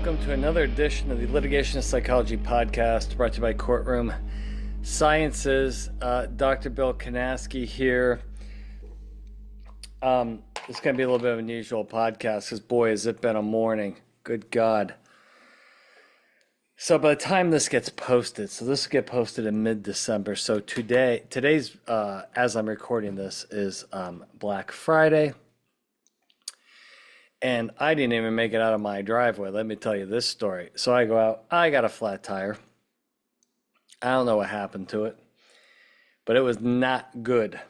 welcome to another edition of the Litigation Psychology Podcast, brought to you by Courtroom Sciences. Dr. Bill Kanasky here. It's going to be a little bit of an unusual podcast because, boy, has it been a morning. Good God. So by the time this gets posted, so this will get posted in mid-December. So today's, as I'm recording this, is Black Friday. And I didn't even make it out of my driveway. Let me tell you this story. So I go out, I got a flat tire. I don't know what happened to it, but it was not good.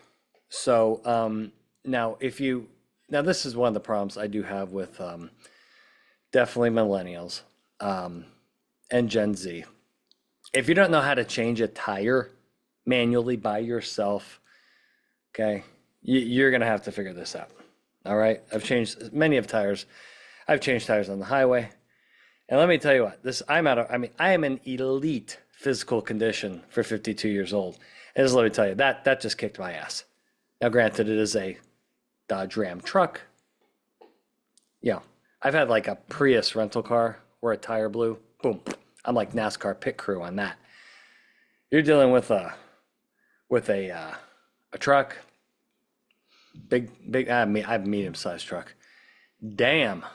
So now this is one of the problems I do have with definitely millennials and Gen Z. If you don't know how to change a tire manually by yourself, okay, you're going to have to figure this out. All right, I've changed tires. I've changed tires on the highway, and let me tell you what. I am in elite physical condition for 52 years old. And just let me tell you that just kicked my ass. Now, granted, it is a Dodge Ram truck. Yeah, I've had like a Prius rental car where a tire blew. Boom, I'm like NASCAR pit crew on that. You're dealing with a truck. Big, I have a medium-sized truck. Damn.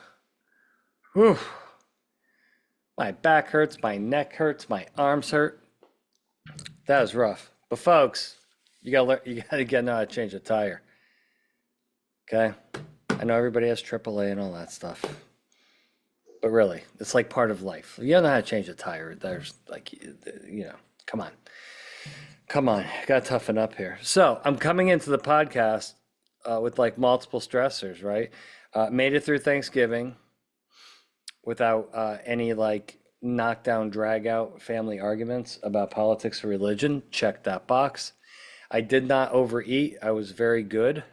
Whew. My back hurts, my neck hurts, my arms hurt. That was rough. But folks, you gotta know how to change a tire. Okay? I know everybody has AAA and all that stuff. But really, it's like part of life. You don't know how to change a tire. There's like, come on. Gotta toughen up here. So I'm coming into the podcast with like multiple stressors, right? Made it through Thanksgiving without any like knockdown, drag out family arguments about politics or religion. Check that box. I did not overeat. I was very good.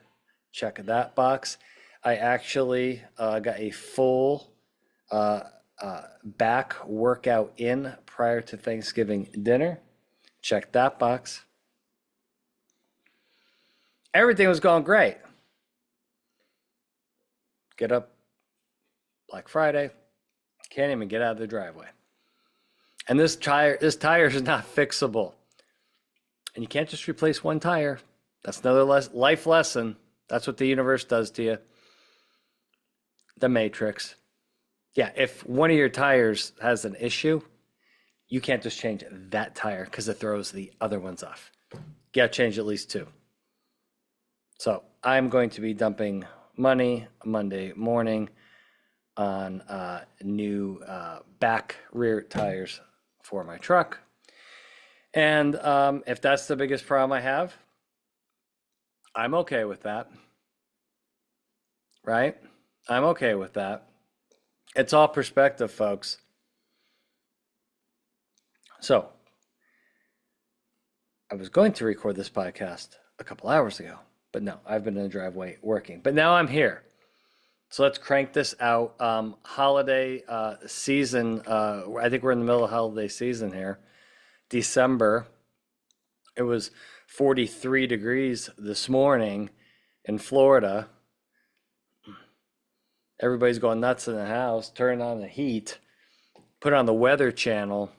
Check that box. I actually got a full back workout in prior to Thanksgiving dinner. Check that box. Everything was going great. Get up Black Friday, can't even get out of the driveway. And this tire is not fixable. And you can't just replace one tire. That's another life lesson. That's what the universe does to you. The Matrix. Yeah, if one of your tires has an issue, you can't just change that tire because it throws the other ones off. You got to change at least two. So I'm going to be dumping money Monday morning on new back rear tires for my truck. And if that's the biggest problem I have, I'm okay with that. Right? I'm okay with that. It's all perspective, folks. So I was going to record this podcast a couple hours ago. But no, I've been in the driveway working. But now I'm here. So let's crank this out. Holiday season. I think we're in the middle of holiday season here. December. It was 43 degrees this morning in Florida. Everybody's going nuts in the house. Turn on the heat. Put on the Weather Channel.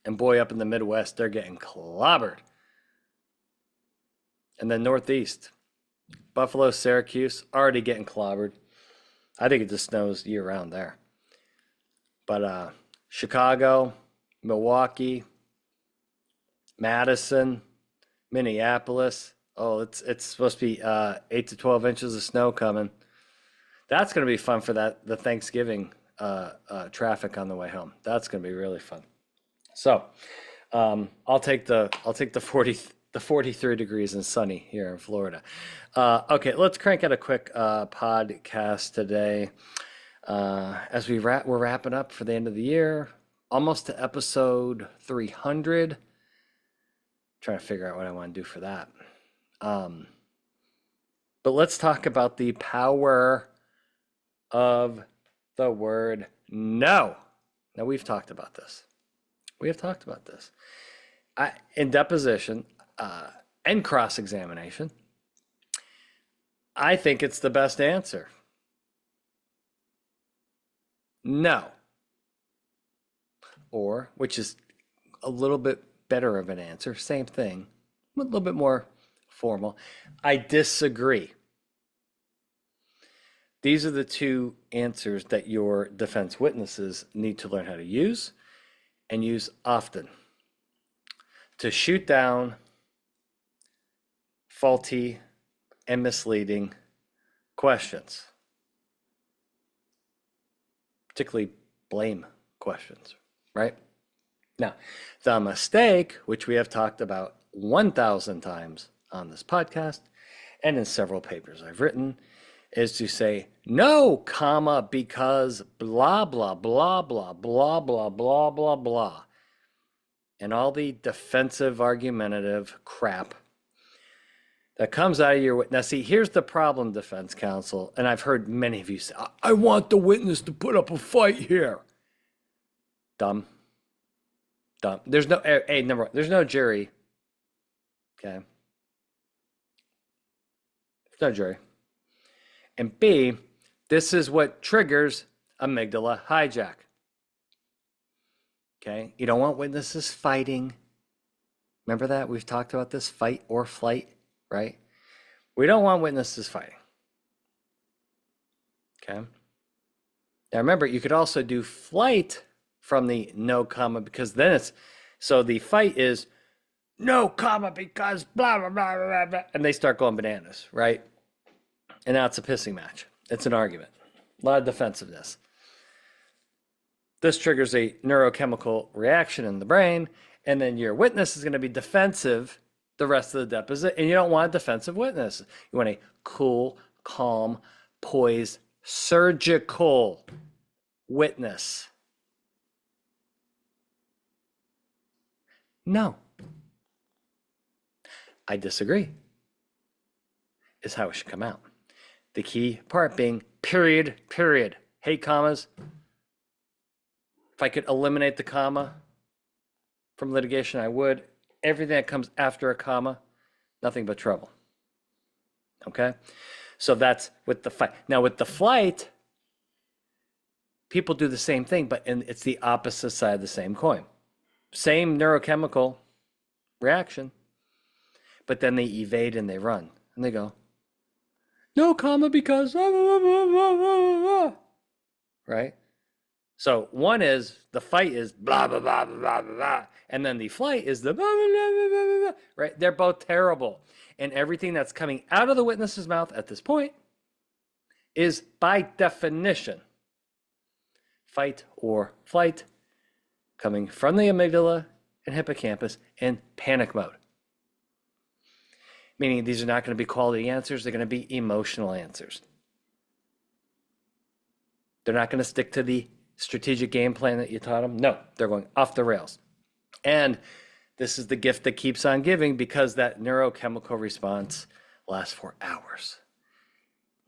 And boy, up in the Midwest, they're getting clobbered. And then Northeast, Buffalo, Syracuse, already getting clobbered. I think it just snows year-round there. But Chicago, Milwaukee, Madison, Minneapolis. Oh, it's supposed to be 8 to 12 inches of snow coming. That's going to be fun for the Thanksgiving traffic on the way home. That's going to be really fun. So I'll take the 43 degrees and sunny here in Florida. Okay, let's crank out a quick podcast today. As we're wrapping up for the end of the year, almost to episode 300. Trying to figure out what I want to do for that. But let's talk about the power of the word no. Now, we've talked about this. In deposition, and cross-examination, I think it's the best answer. No. or, which is a little bit better of an answer, same thing, a little bit more formal. I disagree. These are the two answers that your defense witnesses need to learn how to use and use often to shoot down faulty and misleading questions, particularly blame questions, right? Now, the mistake, which we have talked about 1,000 times on this podcast and in several papers I've written, is to say, no, comma, because blah, blah, blah, blah, blah, blah, blah, blah, blah. And all the defensive, argumentative crap that comes out of your witness. Now, see, here's the problem, defense counsel, and I've heard many of you say, I want the witness to put up a fight here. Dumb. There's no, number one, there's no jury. Okay. There's no jury. And B, this is what triggers amygdala hijack. Okay. You don't want witnesses fighting. Remember that? We've talked about this, fight or flight, right? We don't want witnesses fighting. Okay. Now remember, you could also do flight from the no comma, because then it's, so the fight is no comma because blah, blah, blah, blah, blah, and they start going bananas, right? And now it's a pissing match. It's an argument. A lot of defensiveness. This triggers a neurochemical reaction in the brain, and then your witness is going to be defensive the rest of the deposition, and you don't want a defensive witness. You want a cool, calm, poised, surgical witness. No. I disagree, is how it should come out. The key part being period, period. Hate commas. If I could eliminate the comma from litigation, I would. Everything that comes after a comma, nothing but trouble. Okay? So that's with the fight. Now with the flight, people do the same thing, but it's the opposite side of the same coin. Same neurochemical reaction, but then they evade and they run. And they go, no comma because, right? So one is, the fight is blah, blah, blah, blah, blah, blah. And then the flight is the blah, blah, blah, blah, blah, blah, right? They're both terrible. And everything that's coming out of the witness's mouth at this point is by definition fight or flight, coming from the amygdala and hippocampus in panic mode. Meaning these are not going to be quality answers, they're going to be emotional answers. They're not going to stick to the strategic game plan that you taught them. No, they're going off the rails. And this is the gift that keeps on giving, because that neurochemical response lasts for hours.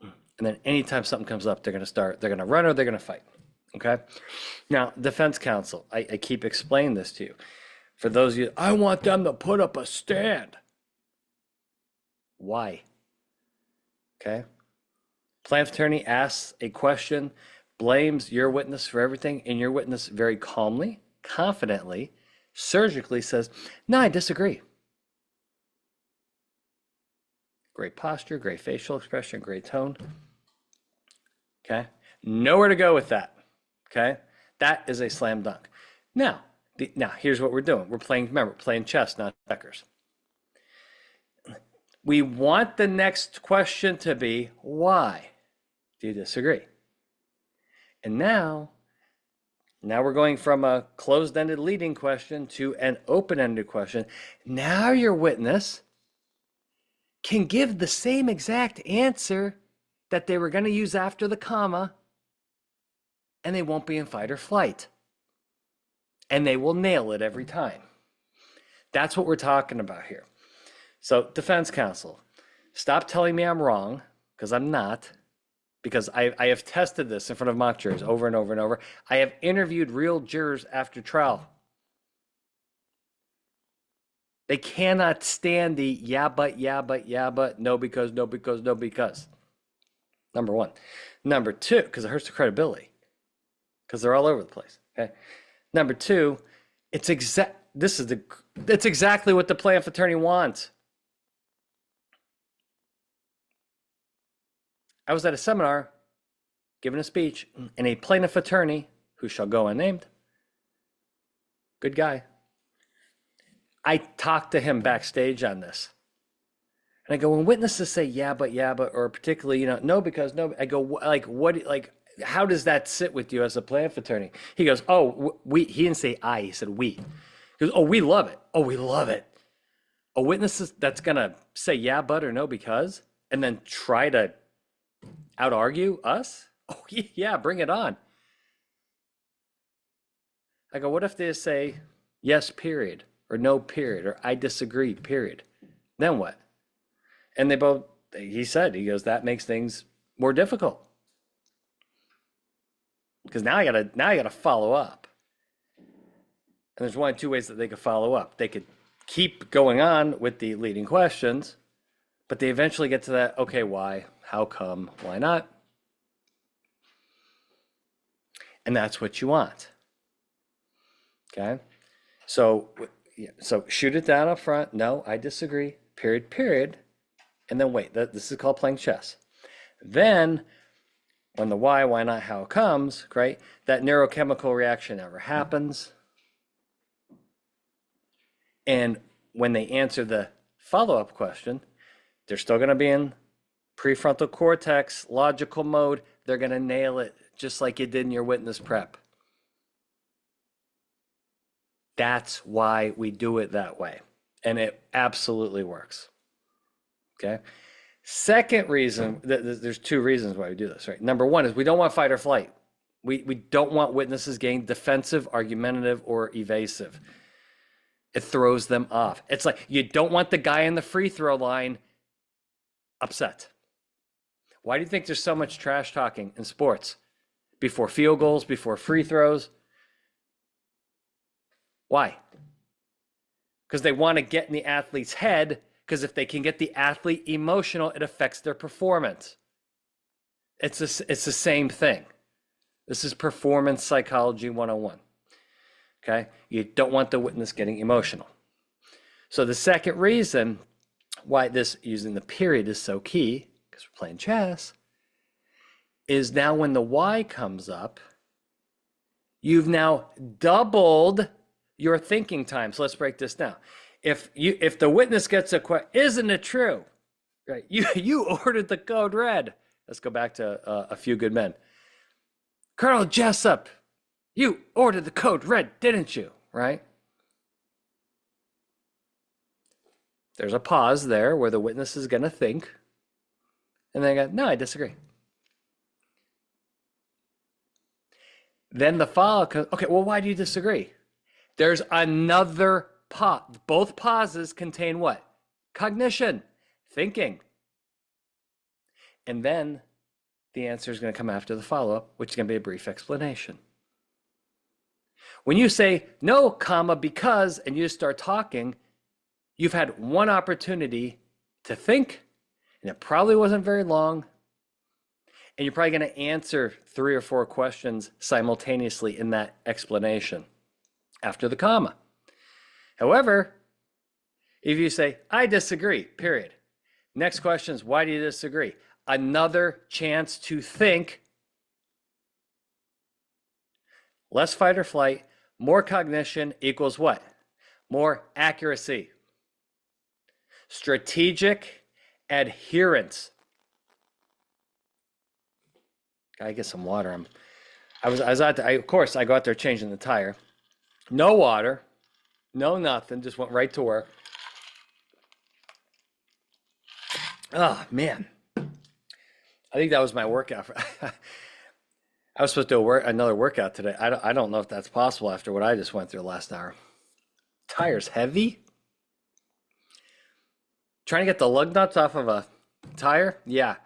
And then anytime something comes up, they're going to run or they're going to fight. Okay? Now, defense counsel, I keep explaining this to you. For those of you, I want them to put up a stand. Why? Okay? Plaintiff attorney asks a question, blames your witness for everything, and your witness very calmly, confidently, surgically says, no, I disagree. Great posture, great facial expression, great tone. Okay? Nowhere to go with that. Okay? That is a slam dunk. Now here's what we're doing. We're playing chess, not checkers. We want the next question to be, why do you disagree? And now we're going from a closed-ended leading question to an open-ended question. Now your witness can give the same exact answer that they were going to use after the comma, and they won't be in fight or flight. And they will nail it every time. That's what we're talking about here. So, defense counsel, stop telling me I'm wrong, because I'm not. Because I have tested this in front of mock jurors over and over and over. I have interviewed real jurors after trial. They cannot stand the yeah, but, no, because, no, because, no, because. Number one. Number two, because it hurts the credibility. Because they're all over the place. Okay. Number two, it's exactly what the plaintiff attorney wants. I was at a seminar giving a speech, and a plaintiff attorney, who shall go unnamed, good guy, I talked to him backstage on this. And I go, when witnesses say, yeah, but, or particularly, no, because, no, I go, how does that sit with you as a plaintiff attorney? He goes, he didn't say I, he said we. He goes, we love it. Oh, we love it. A witness that's going to say, yeah, but, or no, because, and then try to out-argue us? Oh, yeah, bring it on. I go, what if they say, yes, period, or no, period, or I disagree, period? Then what? And he goes, that makes things more difficult. Because now I gotta follow up. And there's one of two ways that they could follow up. They could keep going on with the leading questions, but they eventually get to that, okay, why? How come? Why not? And that's what you want. Okay? So shoot it down up front. No, I disagree. Period. And then wait. This is called playing chess. Then, when the why not, how it comes, right? That neurochemical reaction never happens. And when they answer the follow-up question, they're still going to be in prefrontal cortex, logical mode. They're going to nail it just like you did in your witness prep. That's why we do it that way. And it absolutely works. Okay? Second reason, there's two reasons why we do this, right? Number one is we don't want fight or flight. We don't want witnesses getting defensive, argumentative, or evasive. It throws them off. It's like you don't want the guy in the free throw line upset. Why do you think there's so much trash talking in sports? Before field goals, before free throws? Why? Because they want to get in the athlete's head, because if they can get the athlete emotional, it affects their performance. It's the same thing. This is performance psychology 101. Okay? You don't want the witness getting emotional. So the second reason why this using the period is so key, because we're playing chess, is now when the why comes up, you've now doubled your thinking time. So let's break this down. If the witness gets a question, isn't it true? Right? You ordered the code red. Let's go back to A Few Good Men. Colonel Jessup, you ordered the code red, didn't you? Right? There's a pause there where the witness is going to think. And they go, no, I disagree. Then the follow-up comes, okay, well, why do you disagree? There's another pause. Both pauses contain what? Cognition, thinking. And then the answer is going to come after the follow-up, which is going to be a brief explanation. When you say no, comma, because, and you start talking, you've had one opportunity to think, and it probably wasn't very long, and you're probably going to answer 3 or 4 questions simultaneously in that explanation after the comma. However, if you say, I disagree, period. Next question is, why do you disagree? Another chance to think. Less fight or flight, more cognition equals what? More accuracy. Strategic adherence. Gotta get some water. Of course, I go out there changing the tire. No water, no nothing, just went right to work. Oh, man. I think that was my workout. I was supposed to do another workout today. I don't know if that's possible after what I just went through last hour. Tire's heavy. Trying to get the lug nuts off of a tire? Yeah.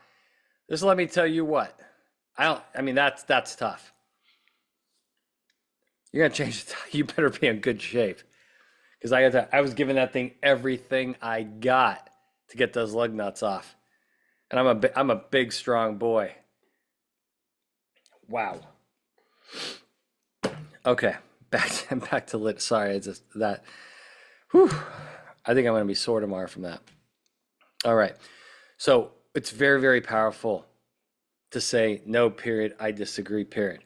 Just let me tell you what. That's tough. You're gonna change the tire. You better be in good shape. Because I was giving that thing everything I got to get those lug nuts off. And I'm a big, strong boy. Wow. Okay, back to lit. Sorry, it's just that. Whew, I think I'm going to be sore tomorrow from that. All right. So it's very, very powerful to say no, period. I disagree, period.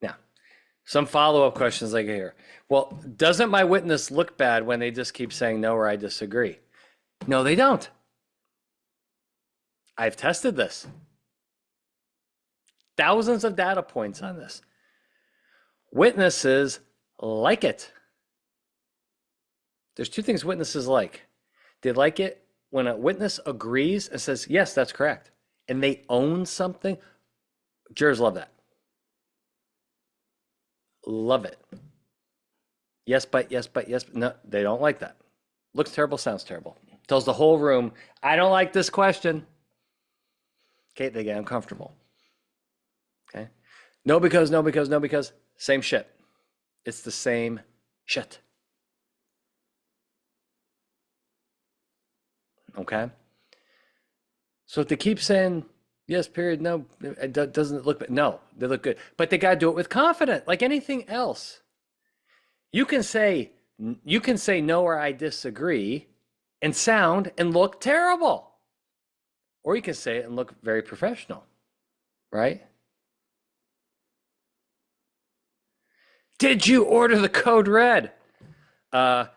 Now, some follow-up questions I get here. Well, doesn't my witness look bad when they just keep saying no or I disagree? No, they don't. I've tested this. Thousands of data points on this. Witnesses like it. There's two things witnesses like. They like it when a witness agrees and says, yes, that's correct, and they own something. Jurors love that. Love it. Yes, but, yes, but, yes. But. No, they don't like that. Looks terrible, sounds terrible. Tells the whole room, I don't like this question. Okay, they get uncomfortable. Okay. No, because, no, because, no, because. Same shit. It's the same shit. Okay. So if they keep saying, yes, period, no, it doesn't look, no, they look good. But they got to do it with confidence, like anything else. You can say no or I disagree and sound and look terrible. Or you can say it and look very professional, right? Did you order the code red? No.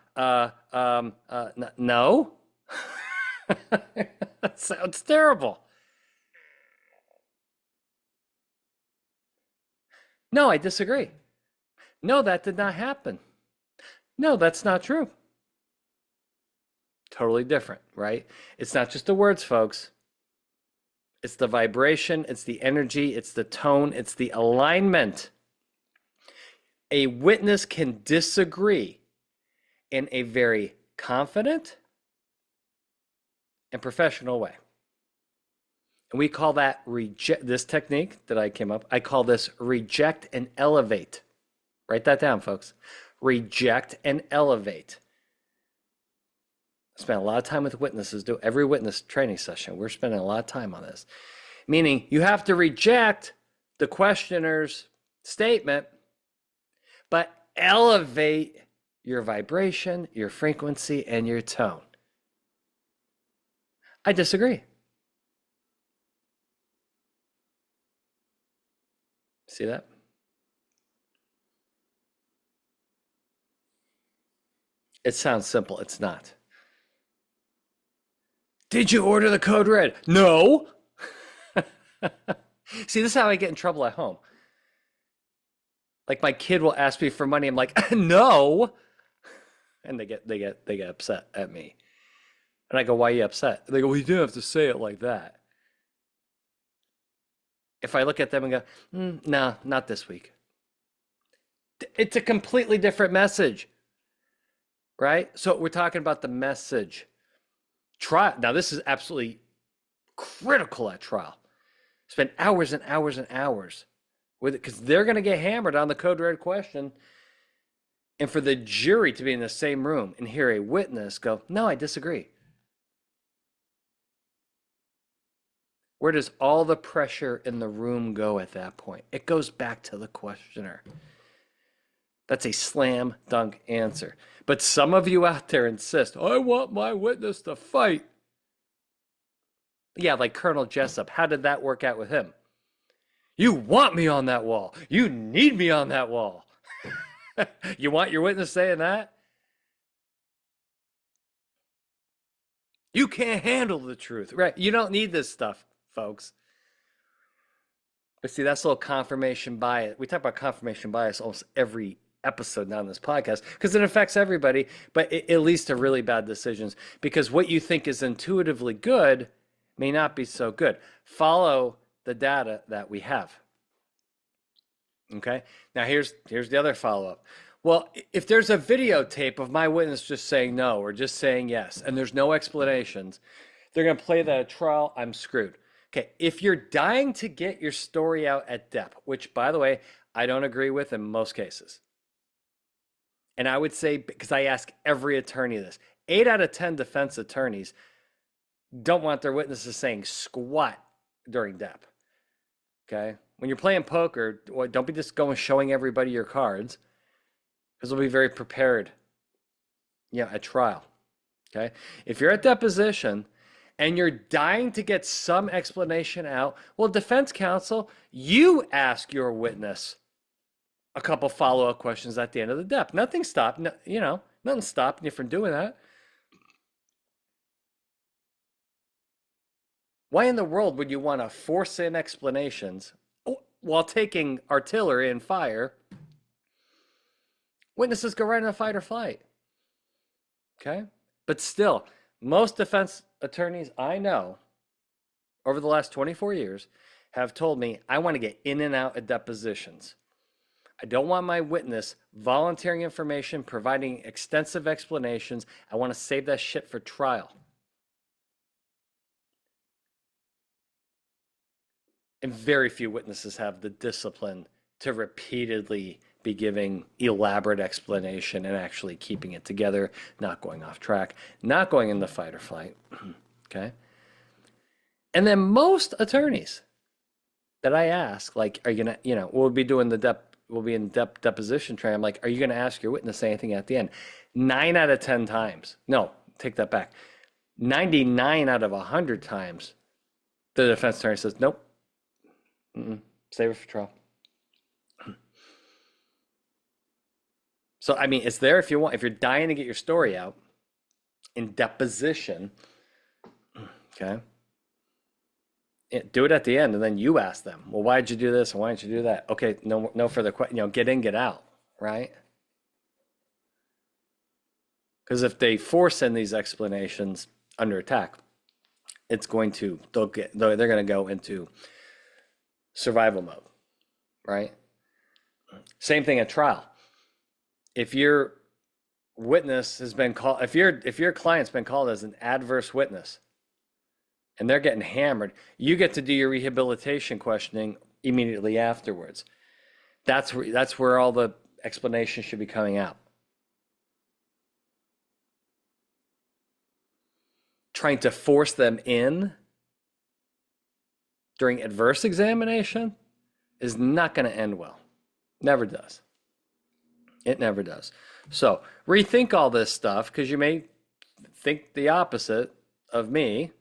That sounds terrible. No, I disagree. No, that did not happen. No, that's not true. Totally different, right? It's not just the words, folks. It's the vibration, it's the energy, it's the tone, it's the alignment. A witness can disagree in a very confident and professional way. And we call that this technique that I came up, I call this reject and elevate. Write that down, folks. Reject and elevate. I spent a lot of time with witnesses, do every witness training session. We're spending a lot of time on this. Meaning you have to reject the questioner's statement, but elevate your vibration, your frequency, and your tone. I disagree. See that? It sounds simple. It's not. Did you order the code red? No. See, this is how I get in trouble at home. Like my kid will ask me for money. I'm like, no. And they get upset at me. And I go, why are you upset? They go, well, you don't have to say it like that. If I look at them and go, no, not this week. It's a completely different message, right? So we're talking about the message. Trial. Now, this is absolutely critical at trial. Spend hours and hours and hours with it because they're going to get hammered on the code red question. And for the jury to be in the same room and hear a witness go, no, I disagree. Where does all the pressure in the room go at that point? It goes back to the questioner. That's a slam dunk answer. But some of you out there insist, I want my witness to fight. Yeah, like Colonel Jessup. How did that work out with him? You want me on that wall. You need me on that wall. You want your witness saying that? You can't handle the truth, right? You don't need this stuff, folks. But see, that's a little confirmation bias. We talk about confirmation bias almost every episode now on this podcast because it affects everybody, but it leads to really bad decisions because what you think is intuitively good may not be so good. Follow the data that we have. Okay. Now here's the other follow-up. Well, if there's a videotape of my witness just saying no or just saying yes, and there's no explanations, they're going to play that at trial, I'm screwed. Okay. If you're dying to get your story out at depth, which by the way, I don't agree with in most cases. And I would say, because I ask every attorney this, 8 out of 10 defense attorneys don't want their witnesses saying squat during dep. Okay? When you're playing poker, don't be just going showing everybody your cards. because we'll be very prepared, at trial. Okay. If you're at deposition and you're dying to get some explanation out, well, defense counsel, you ask your witness a couple follow-up questions at the end of the dep. Nothing stopped, nothing stopping you from doing that. Why in the world would you want to force in explanations while taking artillery and fire? Witnesses go right into fight or flight. Okay? But still, most defense attorneys I know over the last 24 years have told me, I want to get in and out of depositions. I don't want my witness volunteering information, providing extensive explanations. I want to save that shit for trial. And very few witnesses have the discipline to repeatedly be giving elaborate explanation and actually keeping it together, not going off track, not going into fight or flight. Okay. And then most attorneys that I ask, like, are you gonna, we'll be doing we'll be in deposition training. I'm like, are you gonna ask your witness anything at the end? 9 out of 10 times. No, take that back. 99 out of 100 times, the defense attorney says, nope. Save it for trial. So, I mean, it's there if you want. If you're dying to get your story out in deposition, okay, do it at the end, and then you ask them, well, why did you do this and why didn't you do that? Okay, no further question. Get in, get out, right? Because if they force in these explanations under attack, it's going to they're going to go into survival mode, right? Same thing at trial. If your witness has been called, if your client's been called as an adverse witness and they're getting hammered, you get to do your rehabilitation questioning immediately afterwards. That's where all the explanation should be coming out. Trying to force them in during adverse examination is not going to end well. Never does. It never does. So rethink all this stuff, because you may think the opposite of me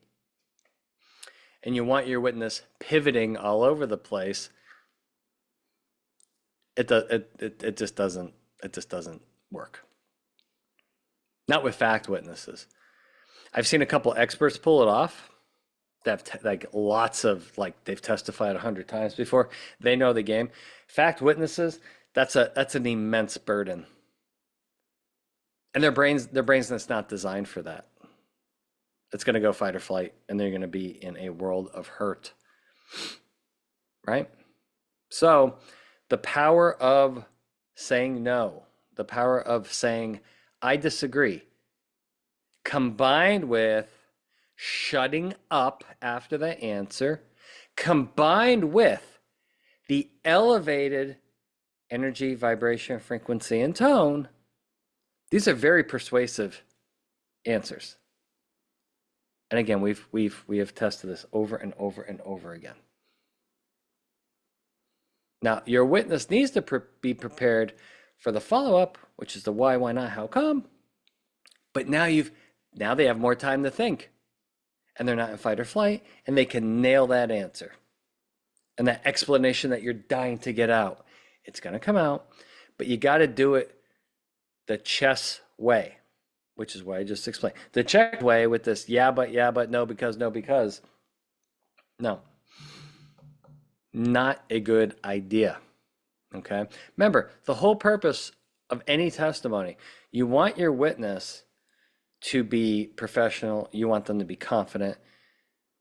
and you want your witness pivoting all over the place. It just doesn't work. Not with fact witnesses. I've seen a couple experts pull it off. They have they've testified 100 times before. They know the game. Fact witnesses, that's an immense burden. And their brains that's not designed for that. It's going to go fight or flight, and they're going to be in a world of hurt. Right? So, the power of saying no, the power of saying I disagree, combined with shutting up after the answer, combined with the elevated energy, vibration, frequency, and tone, these are very persuasive answers. And again, we have tested this over and over and over again. Now, your witness needs to be prepared for the follow-up, which is the why not, how come. But now they have more time to think, and they're not in fight or flight, and they can nail that answer. And that explanation that you're dying to get out, it's going to come out, but you got to do it the chess way, which is what I just explained. The check way with this yeah, but, no, because, no. Not a good idea, okay? Remember, the whole purpose of any testimony, you want your witness to be professional, you want them to be confident,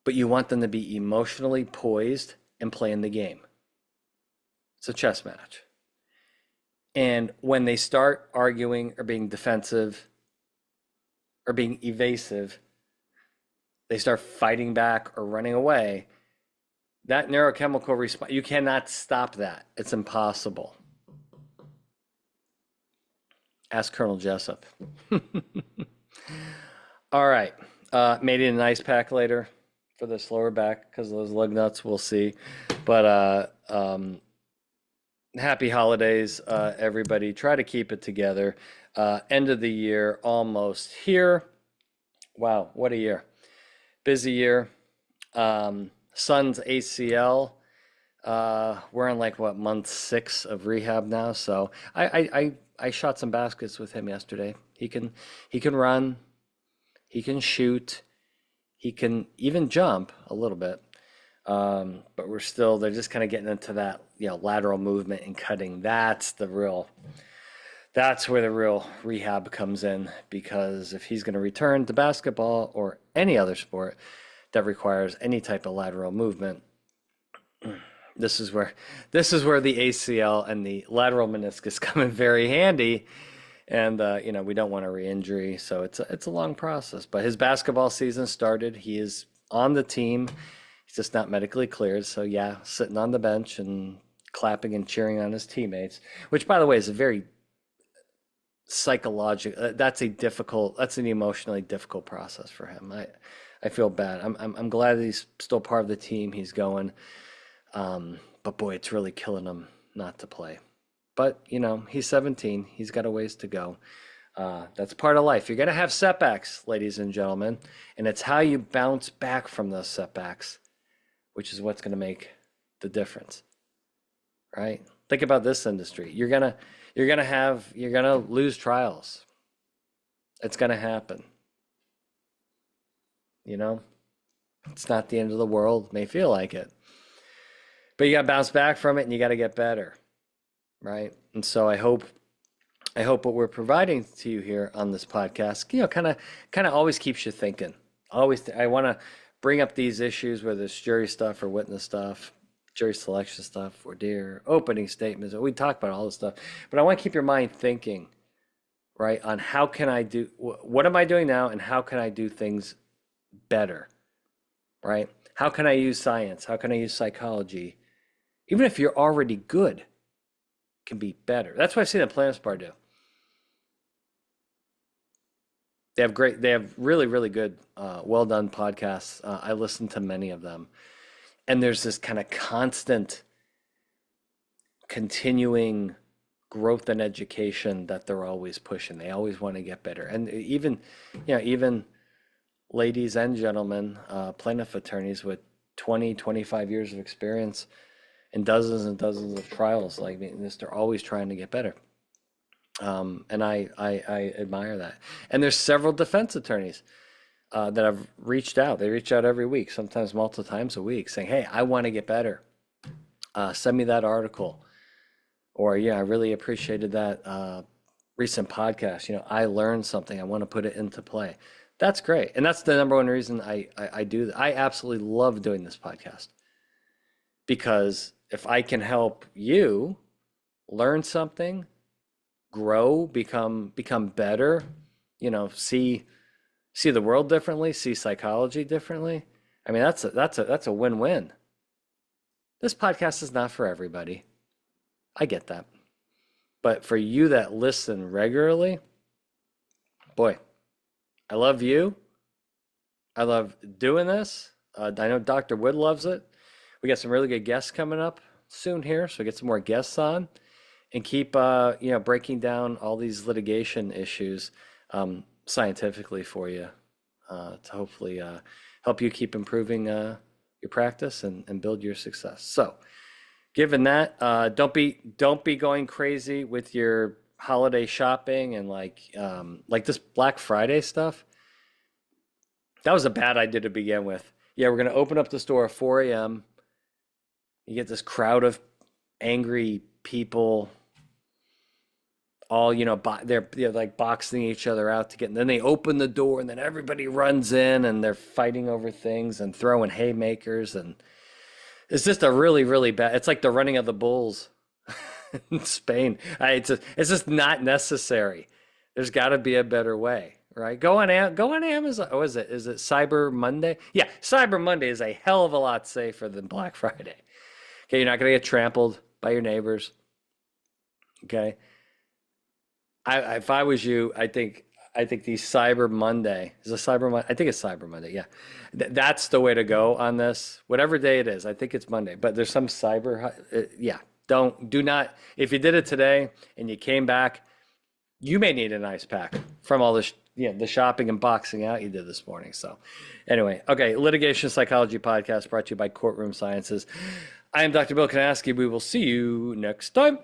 but you want them to be emotionally poised and playing the game. It's a chess match. And when they start arguing or being defensive or being evasive, they start fighting back or running away, that neurochemical response, you cannot stop that. It's impossible. Ask Colonel Jessup. All right. Made it an ice pack later for this lower back because of those lug nuts. We'll see. But Happy holidays, everybody. Try to keep it together. End of the year almost here. Wow, what a year. Busy year. Son's ACL. We're in like what, month 6 of rehab now. So I shot some baskets with him yesterday. He can run, he can shoot, he can even jump a little bit. But they're just kind of getting into that, lateral movement and cutting. That's where the real rehab comes in, because if he's going to return to basketball or any other sport that requires any type of lateral movement, this is where the ACL and the lateral meniscus come in very handy. And we don't want a re-injury, so it's a long process. But his basketball season started. He is on the team. He's just not medically cleared. So yeah, sitting on the bench and clapping and cheering on his teammates, which by the way is a very psychological. That's an emotionally difficult process for him. I feel bad. I'm glad that he's still part of the team. He's going, but boy, it's really killing him not to play. But he's 17. He's got a ways to go. That's part of life. You're gonna have setbacks, ladies and gentlemen, and it's how you bounce back from those setbacks, which is what's gonna make the difference, right? Think about this industry. You're gonna lose trials. It's gonna happen. It's not the end of the world. It may feel like it, but you gotta bounce back from it, and you gotta get better, right? And so I hope what we're providing to you here on this podcast, kind of always keeps you thinking. I want to bring up these issues, whether it's jury stuff or witness stuff, jury selection stuff, voir dire, opening statements. We talk about all this stuff, but I want to keep your mind thinking, right, on what am I doing now, and how can I do things better, right? How can I use science? How can I use psychology? Even if you're already good, it can be better. That's what I've seen at Planet Bar do. They have really, really good, well done podcasts. I listen to many of them. And there's this kind of constant, continuing growth and education that they're always pushing. They always want to get better. And even ladies and gentlemen, plaintiff attorneys with 20, 25 years of experience and dozens of trials, like this, they're always trying to get better. And I admire that. And there's several defense attorneys that have reached out. They reach out every week, sometimes multiple times a week, saying, "Hey, I want to get better. Send me that article," or "Yeah, I really appreciated that recent podcast. I learned something. I want to put it into play." That's great, and that's the number one reason I do that. I absolutely love doing this podcast, because if I can help you learn something, grow, become better, see the world differently, see psychology differently. I mean, that's a win-win. This podcast is not for everybody. I get that. But for you that listen regularly, boy, I love you. I love doing this. I know Dr. Wood loves it. We got some really good guests coming up soon here, so we get some more guests on. And keep breaking down all these litigation issues scientifically for you, to hopefully help you keep improving your practice and build your success. So, given that, don't be going crazy with your holiday shopping and like this Black Friday stuff. That was a bad idea to begin with. Yeah, we're gonna open up the store at 4 a.m. You get this crowd of angry people, all they're like boxing each other out to get, and then they open the door, and then everybody runs in, and they're fighting over things and throwing haymakers, and it's just a really, really bad. It's like the running of the bulls in Spain. It's just not necessary. There's got to be a better way, right? Go on Amazon. Oh, is it Cyber Monday? Yeah, Cyber Monday is a hell of a lot safer than Black Friday. Okay, you're not gonna get trampled by your neighbors. Okay. If I was you, I think the Cyber Monday is a Cyber Monday. I think it's Cyber Monday. Yeah, that's the way to go on this. Whatever day it is, I think it's Monday. But there's some cyber. Yeah, Do not, if you did it today and you came back, you may need an ice pack from all this, the shopping and boxing out you did this morning. So anyway, okay, Litigation Psychology Podcast brought to you by Courtroom Sciences. I am Dr. Bill Kanasky. We will see you next time.